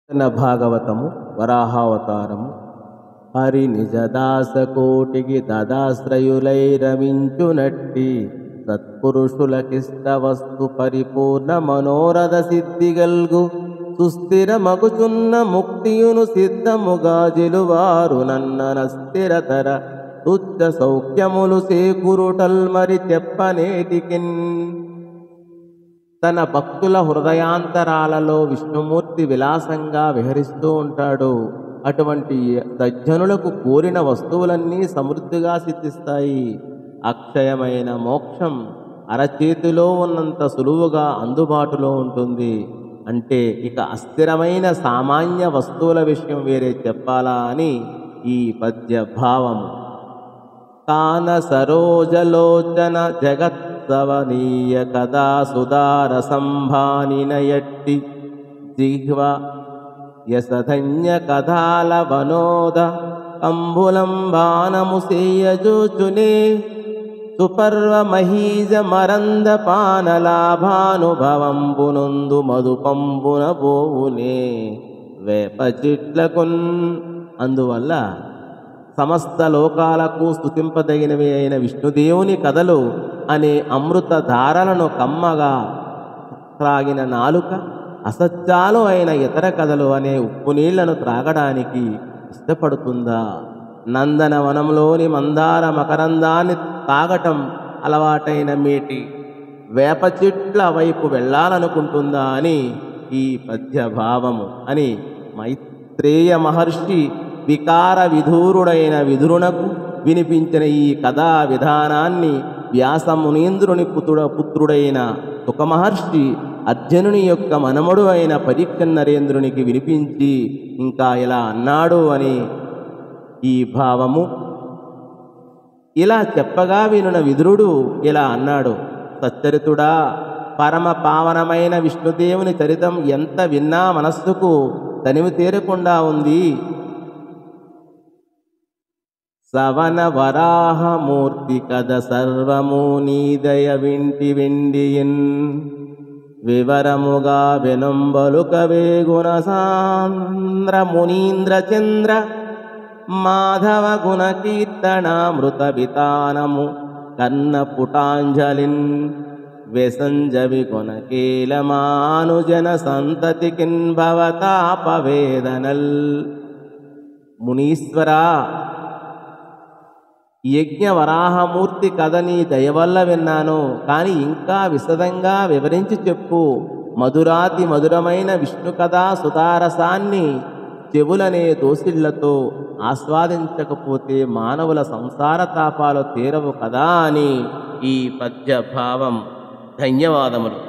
భాగవతము వరాహావతారము. హరి నిజదాస కోటికి తదాశ్రయులైరవించునట్టి సత్పురుషులకిష్ట వస్తు పరిపూర్ణ మనోరథ సిద్ధిగల్గు సుస్థిర మగుచున్న ముక్తియును సిద్ధముగా జిలువారు నన్న స్థిరతర తుచ్చ సౌఖ్యములు సేకురుటల్ మరి చెప్పనేటికిన్. తన భక్తుల హృదయాంతరాలలో విష్ణుమూర్తి విలాసంగా విహరిస్తూ ఉంటాడు. అటువంటి సజ్జనులకు కోరిన వస్తువులన్నీ సమృద్ధిగా సిద్ధిస్తాయి. అక్షయమైన మోక్షం అరచేతిలో ఉన్నంత సులువుగా అందుబాటులో ఉంటుంది. అంటే ఇక అస్థిరమైన సామాన్య వస్తువుల విషయం వేరే చెప్పాలా అని ఈ పద్య భావము. కాన సరోజలోచన జగత్సవనీయ కదా సుదార సంభానినయట్టి జిహ్వ యసధన్య కథాల వనోద కంబులంబానము సేయజూచునే సుపర్వ మహీజ మరంద పానలాభానుభవంబునందు మధుపంబున బోవునే వేప చెట్లకున్. అందువల్ల సమస్త లోకాలకు స్తుతింపదగినవి అయిన విష్ణుదేవుని కథలు అనే అమృత ధారలను కమ్మగా త్రాగిన నాలుక అసత్యాలు అయిన ఇతర కథలు అనే ఉప్పు నీళ్లను త్రాగడానికి ఇష్టపడుతుందా? నందనవనంలోని మందార మకరందాన్ని తాగటం అలవాటైన మేటి వేప చెట్ల వైపు వెళ్ళాలనుకుంటుందా అని ఈ పద్య భావము అని మైత్రేయ మహర్షి వికార విధూరుడైన విదురునకు వినిపించిన ఈ కథా విధానాన్ని వ్యాసమునీంద్రుని పుత్రుడైన సుఖమహర్షి అర్జునుని యొక్క మనమడు అయిన పరీక్ష నరేంద్రునికి వినిపించి ఇంకా ఇలా అన్నాడు అని ఈ భావము. ఇలా చెప్పగా వినున విదురుడు ఇలా అన్నాడు: సచ్చరితుడా, పరమ పావనమైన విష్ణుదేవుని చరితం ఎంత విన్నా మనస్సుకు తనివి తీరకుండా ఉంది. సవన వరాహమూర్తి కథ సర్వము నీదయ వింటి వెండియన్ వివరముగా వెనుంబలు కవేగుణ సాంద్ర మునీంద్ర చంద్ర మాధవ గుణ కీర్తనామృత వితానము కన్న పుటాంజలిన్ వెసంజవి గుణ కేలమానుజన సంతతికిన్ భవతాపవేదనల్. మునీశ్వరా, యజ్ఞవరాహమూర్తి కథ నీ దయవల్ల విన్నాను, కానీ ఇంకా విశదంగా వివరించి చెప్పు. మధురాతి మధురమైన విష్ణు కథా సుతారసాన్ని చెవులనే దోసిళ్లతో ఆస్వాదించకపోతే మానవుల సంసార తాపాలు తీరవు కదా అని ఈ పద్య భావం. ధన్యవాదములు.